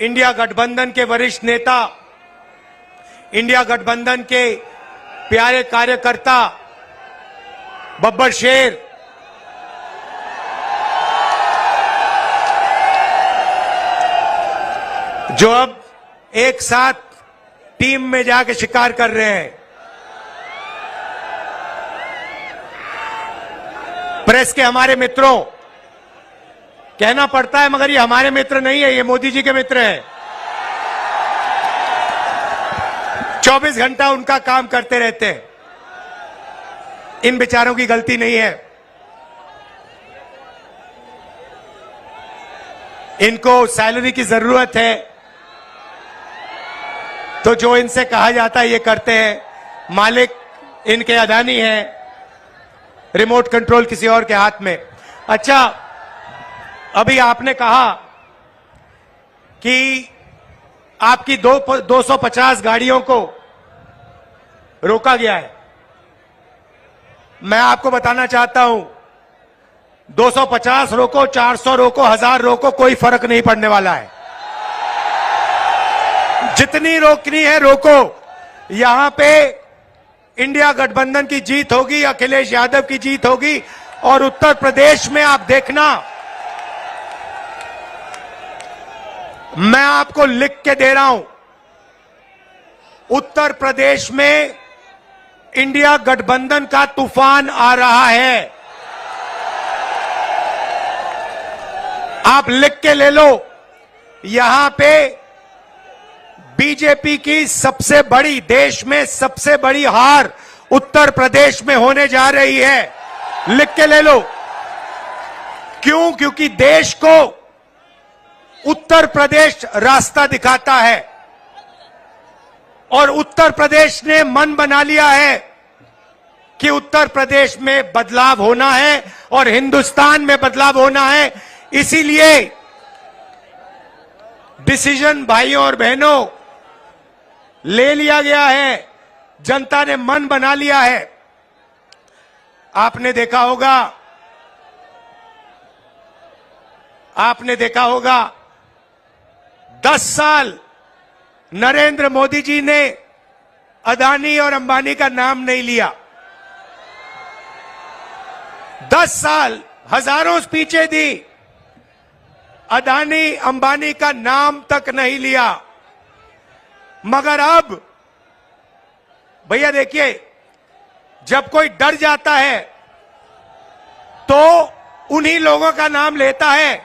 India गठबंधन के वरिष्ठ नेता, इंडिया गठबंधन के प्यारे कार्यकर्ता बब्बर शेर, जो अब एक साथ टीम में जाके शिकार कर रहे हैं। प्रेस के हमारे मित्रों, कहना पड़ता है मगर ये हमारे मित्र नहीं है, ये मोदी जी के मित्र हैं। 24 घंटा उनका काम करते रहते हैं। इन बेचारों की गलती नहीं है। इनको सैलरी की जरूरत है तो जो इनसे कहा जाता है ये करते हैं। मालिक इनके अदानी है, रिमोट कंट्रोल किसी और के हाथ में। अच्छा, अभी आपने कहा कि आपकी 250 गाड़ियों को रोका गया है। मैं आपको बताना चाहता हूं, 250 रोको, 400 रोको, 1000 रोको, कोई फर्क नहीं पड़ने वाला है। जितनी रोकनी है रोको। यहां पे इंडिया गठबंधन की जीत होगी, अखिलेश यादव की जीत होगी। और उत्तर प्रदेश में आप देखना, मैं आपको लिख के दे रहा हूं, उत्तर प्रदेश में इंडिया गठबंधन का तूफान आ रहा है। आप लिख के ले लो। यहां पे बीजेपी की सबसे बड़ी, देश में सबसे बड़ी हार उत्तर प्रदेश में होने जा रही है। लिख के ले लो। क्यों? क्योंकि देश को उत्तर प्रदेश रास्ता दिखाता है और उत्तर प्रदेश ने मन बना लिया है कि उत्तर प्रदेश में बदलाव होना है और हिंदुस्तान में बदलाव होना है। इसीलिए डिसीजन भाइयों और बहनों ले लिया गया है। जनता ने मन बना लिया है। आपने देखा होगा 10 साल नरेंद्र मोदी जी ने अदानी और अंबानी का नाम नहीं लिया। 10 साल हजारों स्पीचें दी, अदानी अंबानी का नाम तक नहीं लिया। मगर अब भैया देखिए, जब कोई डर जाता है तो उन्हीं लोगों का नाम लेता है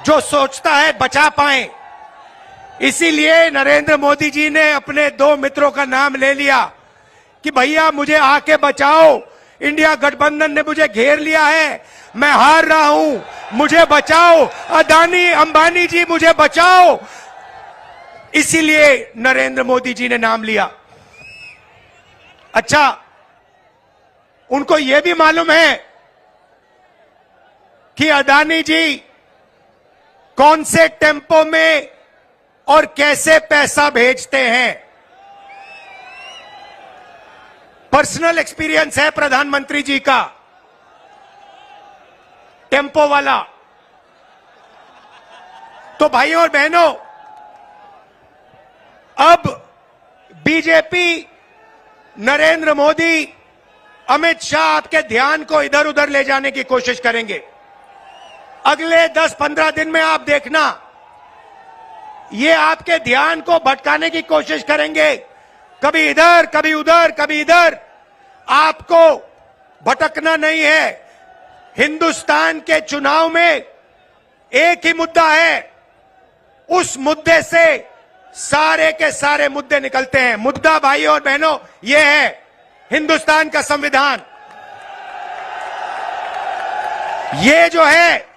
जो सोचता है बचा पाए। इसीलिए नरेंद्र मोदी जी ने अपने 2 मित्रों का नाम ले लिया कि भैया मुझे आके बचाओ, इंडिया गठबंधन ने मुझे घेर लिया है, मैं हार रहा हूं, मुझे बचाओ, अदानी अंबानी जी मुझे बचाओ। इसीलिए नरेंद्र मोदी जी ने नाम लिया। अच्छा, उनको यह भी मालूम है कि अदानी जी कौन से टेम्पो में और कैसे पैसा भेजते हैं। पर्सनल एक्सपीरियंस है प्रधानमंत्री जी का, टेम्पो वाला। तो भाइयों और बहनों, अब बीजेपी, नरेंद्र मोदी, अमित शाह आपके ध्यान को इधर उधर ले जाने की कोशिश करेंगे। अगले 10-15 दिन में आप देखना, ये आपके ध्यान को भटकाने की कोशिश करेंगे। कभी इधर, कभी उधर, कभी इधर। आपको भटकना नहीं है। हिंदुस्तान के चुनाव में एक ही मुद्दा है, उस मुद्दे से सारे के सारे मुद्दे निकलते हैं। मुद्दा भाइयों और बहनों यह है हिंदुस्तान का संविधान। ये जो है,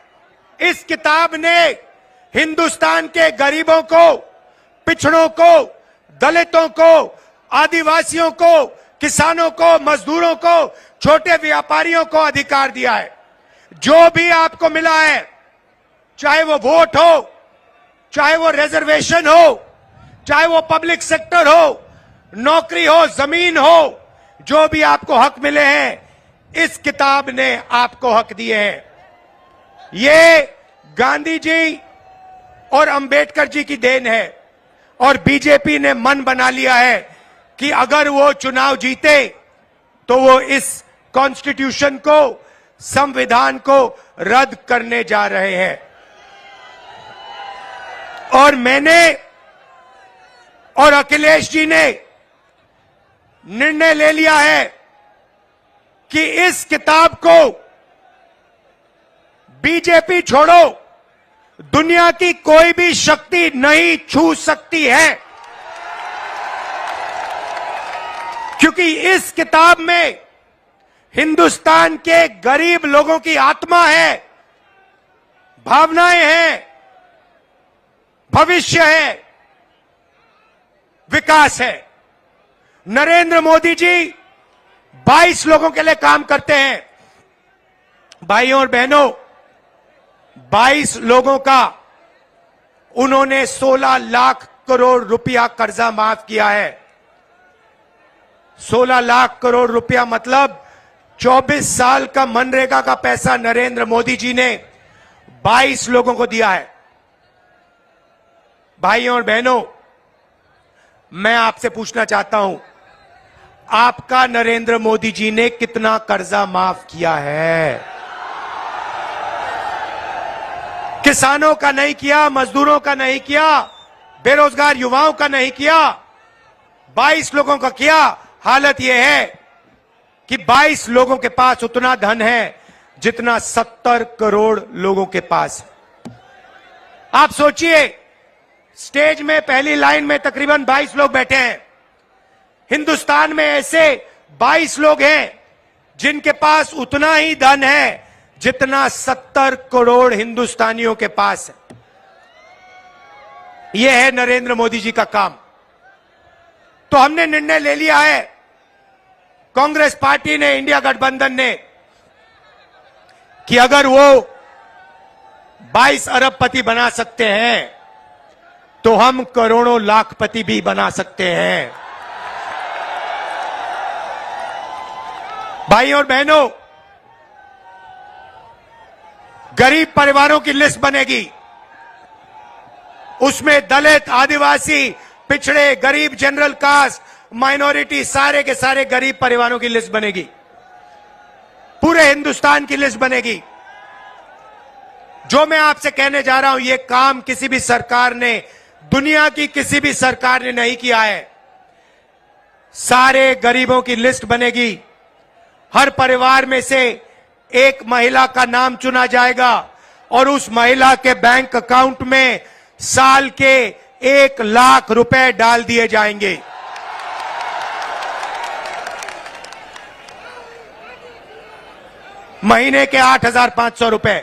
इस किताब ने हिंदुस्तान के गरीबों को, पिछड़ों को, दलितों को, आदिवासियों को, किसानों को, मजदूरों को, छोटे व्यापारियों को अधिकार दिया है। जो भी आपको मिला है, चाहे वो वोट हो, चाहे वो रिजर्वेशन हो, चाहे वो पब्लिक सेक्टर हो, नौकरी हो, जमीन हो, जो भी आपको हक मिले हैं, इस किताब ने आपको हक दिए हैं। ये गांधी जी और अंबेडकर जी की देन है। और बीजेपी ने मन बना लिया है कि अगर वो चुनाव जीते तो वो इस कॉन्स्टिट्यूशन को, संविधान को रद्द करने जा रहे हैं। और मैंने और अखिलेश जी ने निर्णय ले लिया है कि इस किताब को बीजेपी छोड़ो दुनिया की कोई भी शक्ति नहीं छू सकती है, क्योंकि इस किताब में हिंदुस्तान के गरीब लोगों की आत्मा है, भावनाएं हैं, भविष्य है, विकास है। नरेंद्र मोदी जी 22 लोगों के लिए काम करते हैं। भाइयों और बहनों, 22 लोगों का उन्होंने 16 लाख करोड़ रुपया कर्जा माफ किया है। 16 लाख करोड़ रुपया मतलब 24 साल का मनरेगा का पैसा नरेंद्र मोदी जी ने 22 लोगों को दिया है। भाइयों और बहनों, मैं आपसे पूछना चाहता हूं, आपका नरेंद्र मोदी जी ने कितना कर्जा माफ किया है? किसानों का नहीं किया, मजदूरों का नहीं किया, बेरोजगार युवाओं का नहीं किया, 22 लोगों का किया। हालत यह है कि 22 लोगों के पास उतना धन है जितना 70 करोड़ लोगों के पास है। आप सोचिए, स्टेज में पहली लाइन में तकरीबन 22 लोग बैठे हैं। हिंदुस्तान में ऐसे 22 लोग हैं जिनके पास उतना ही धन है जितना 70 करोड़ हिंदुस्तानियों के पास है। यह है नरेंद्र मोदी जी का काम। तो हमने निर्णय ले लिया है, कांग्रेस पार्टी ने, इंडिया गठबंधन ने, कि अगर वो 22 अरबपति बना सकते हैं तो हम करोड़ों लाखपति भी बना सकते हैं। भाइयों और बहनों, गरीब परिवारों की लिस्ट बनेगी। उसमें दलित, आदिवासी, पिछड़े, गरीब, जनरल कास्ट, माइनॉरिटी, सारे के सारे गरीब परिवारों की लिस्ट बनेगी। पूरे हिंदुस्तान की लिस्ट बनेगी। जो मैं आपसे कहने जा रहा हूं, यह काम किसी भी सरकार ने, दुनिया की किसी भी सरकार ने नहीं किया है। सारे गरीबों की लिस्ट बनेगी। हर परिवार में से एक महिला का नाम चुना जाएगा और उस महिला के बैंक अकाउंट में साल के 1 लाख रुपए डाल दिए जाएंगे। महीने के 8,500 रुपए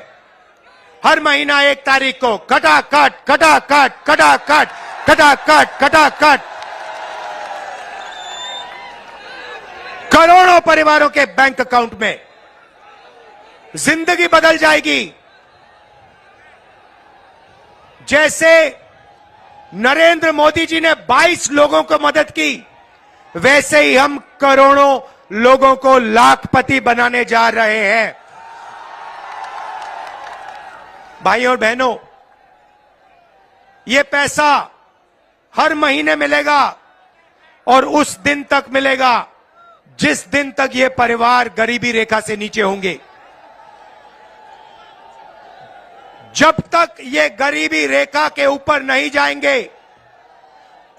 हर महीना 1 तारीख को कटाकट कटाकट कटाकट कटाकट कटाकट करोड़ों परिवारों के बैंक अकाउंट में। जिंदगी बदल जाएगी। जैसे नरेंद्र मोदी जी ने 22 लोगों को मदद की, वैसे ही हम करोड़ों लोगों को लाखपति बनाने जा रहे हैं। भाइयों और बहनों, यह पैसा हर महीने मिलेगा और उस दिन तक मिलेगा जिस दिन तक ये परिवार गरीबी रेखा से नीचे होंगे। जब तक ये गरीबी रेखा के ऊपर नहीं जाएंगे,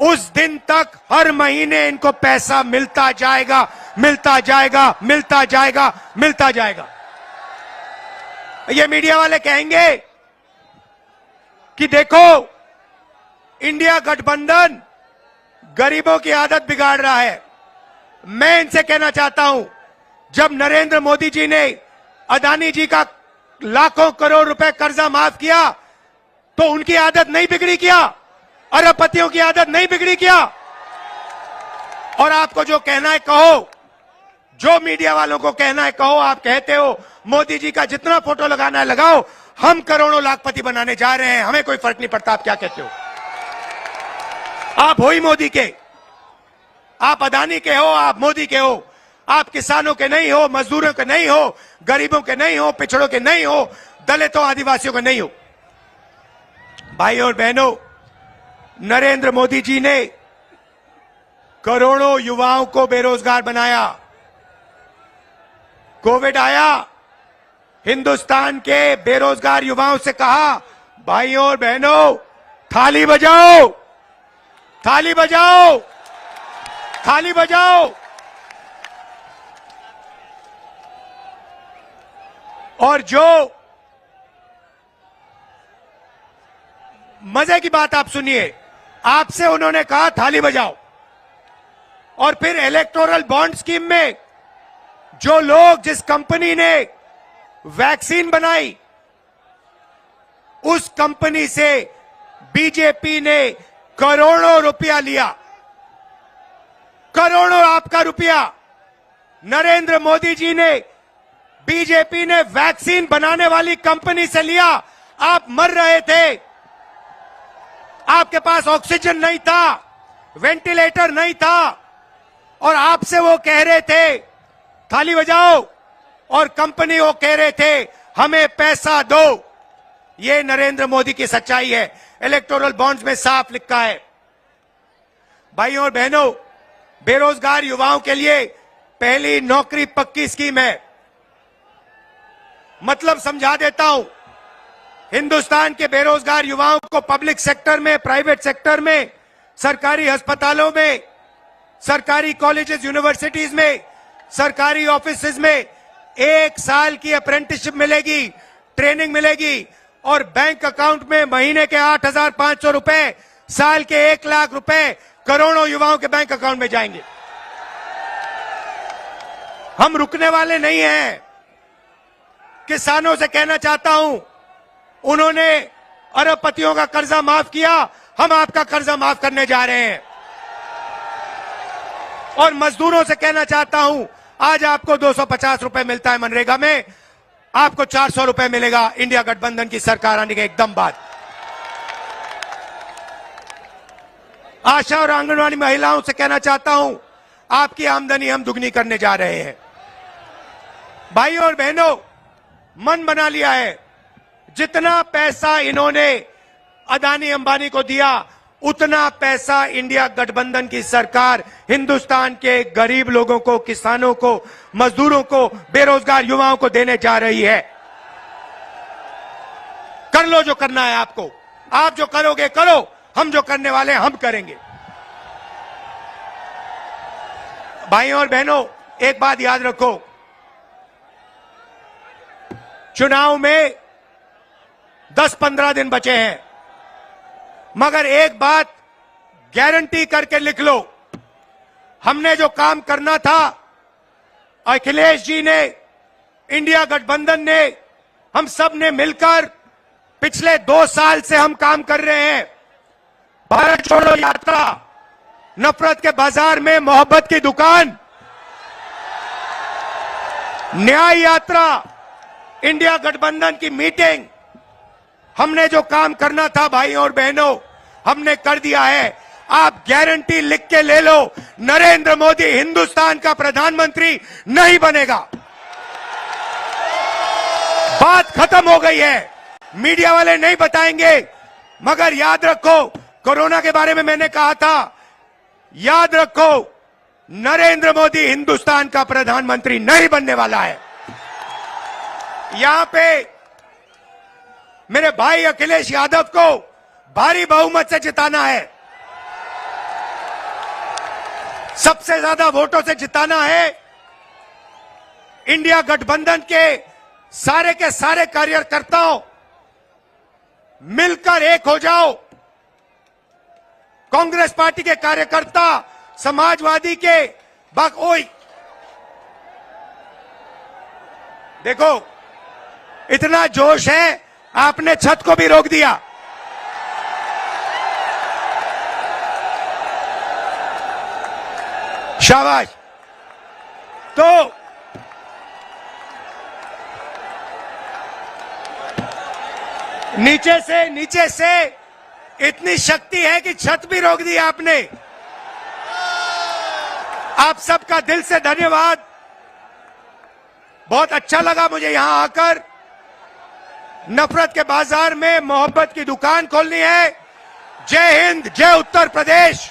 उस दिन तक हर महीने इनको पैसा मिलता जाएगा, मिलता जाएगा, मिलता जाएगा, मिलता जाएगा। ये मीडिया वाले कहेंगे कि देखो, इंडिया गठबंधन गरीबों की आदत बिगाड़ रहा है। मैं इनसे कहना चाहता हूं, जब नरेंद्र मोदी जी ने अदानी जी का लाखों करोड़ रुपए कर्जा माफ किया तो उनकी आदत नहीं बिगड़ी क्या? अरबपतियों की आदत नहीं बिगड़ी क्या? और आपको जो कहना है कहो, जो मीडिया वालों को कहना है कहो। आप कहते हो मोदी जी का जितना फोटो लगाना है लगाओ, हम करोड़ों लाखपति बनाने जा रहे हैं, हमें कोई फर्क नहीं पड़ता। आप क्या कहते हो? आप हो ही मोदी के, आप अदानी के हो, आप मोदी के हो। आप किसानों के नहीं हो, मजदूरों के नहीं हो, गरीबों के नहीं हो, पिछड़ों के नहीं हो, दलितों, आदिवासियों के नहीं हो। भाई और बहनों, नरेंद्र मोदी जी ने करोड़ों युवाओं को बेरोजगार बनाया। कोविड आया, हिंदुस्तान के बेरोजगार युवाओं से कहा, भाइयों और बहनों, थाली बजाओ, थाली बजाओ, थाली बजाओ। और जो मजे की बात आप सुनिए, आपसे उन्होंने कहा थाली बजाओ, और फिर इलेक्टोरल बॉन्ड स्कीम में जो लोग, जिस कंपनी ने वैक्सीन बनाई, उस कंपनी से बीजेपी ने करोड़ों रुपया लिया। करोड़ों आपका रुपया नरेंद्र मोदी जी ने, बीजेपी ने वैक्सीन बनाने वाली कंपनी से लिया। आप मर रहे थे, आपके पास ऑक्सीजन नहीं था, वेंटिलेटर नहीं था, और आपसे वो कह रहे थे थाली बजाओ, और कंपनी वो कह रहे थे हमें पैसा दो। ये नरेंद्र मोदी की सच्चाई है। इलेक्टोरल बॉन्ड्स में साफ लिखा है। भाइयों और बहनों, बेरोजगार युवाओं के लिए पहली नौकरी पक्की स्कीम है। मतलब समझा देता हूं, हिंदुस्तान के बेरोजगार युवाओं को पब्लिक सेक्टर में, प्राइवेट सेक्टर में, सरकारी अस्पतालों में, सरकारी कॉलेजेस, यूनिवर्सिटीज में, सरकारी ऑफिसेज में 1 साल की अप्रेंटिसशिप मिलेगी, ट्रेनिंग मिलेगी, और बैंक अकाउंट में महीने के 8,500 रुपए, साल के 1 लाख रुपए करोड़ों युवाओं के बैंक अकाउंट में जाएंगे। हम रुकने वाले नहीं हैं। किसानों से कहना चाहता हूं, उन्होंने अरबपतियों का कर्जा माफ किया, हम आपका कर्जा माफ करने जा रहे हैं। और मजदूरों से कहना चाहता हूं, आज आपको 250 रुपए मिलता है मनरेगा में, आपको 400 रुपए मिलेगा इंडिया गठबंधन की सरकार आने के एकदम बाद। आशा और आंगनवाड़ी महिलाओं से कहना चाहता हूं, आपकी आमदनी हम दुगनी करने जा रहे हैं। भाइयों और बहनों, मन बना लिया है, जितना पैसा इन्होंने अदानी अंबानी को दिया, उतना पैसा इंडिया गठबंधन की सरकार हिंदुस्तान के गरीब लोगों को, किसानों को, मजदूरों को, बेरोजगार युवाओं को देने जा रही है। कर लो जो करना है आपको, आप जो करोगे करो, हम जो करने वाले हैं हम करेंगे। भाइयों और बहनों, एक बात याद रखो, चुनाव में 10-15 दिन बचे हैं, मगर एक बात गारंटी करके लिख लो, हमने जो काम करना था, अखिलेश जी ने, इंडिया गठबंधन ने, हम सब ने मिलकर पिछले 2 साल से हम काम कर रहे हैं। भारत छोड़ो यात्रा, नफरत के बाजार में मोहब्बत की दुकान, न्याय यात्रा, इंडिया गठबंधन की मीटिंग, हमने जो काम करना था भाइयों और बहनों, हमने कर दिया है। आप गारंटी लिख के ले लो, नरेंद्र मोदी हिंदुस्तान का प्रधानमंत्री नहीं बनेगा। बात खत्म हो गई है, मीडिया वाले नहीं बताएंगे, मगर याद रखो, कोरोना के बारे में मैंने कहा था, याद रखो, नरेंद्र मोदी हिंदुस्तान का प्रधानमंत्री नहीं बनने वाला है। यहां पे मेरे भाई अखिलेश यादव को भारी बहुमत से जिताना है, सबसे ज्यादा वोटों से जिताना है। इंडिया गठबंधन के सारे कार्यकर्ताओं मिलकर एक हो जाओ। कांग्रेस पार्टी के कार्यकर्ता, समाजवादी के ओई, देखो इतना जोश है, आपने छत को भी रोक दिया। शाबाश। तो नीचे से इतनी शक्ति है कि छत भी रोक दी आपने। आप सबका दिल से धन्यवाद। बहुत अच्छा लगा मुझे यहां आकर। नफरत के बाजार में मोहब्बत की दुकान खोलनी है। जय हिंद, जय उत्तर प्रदेश।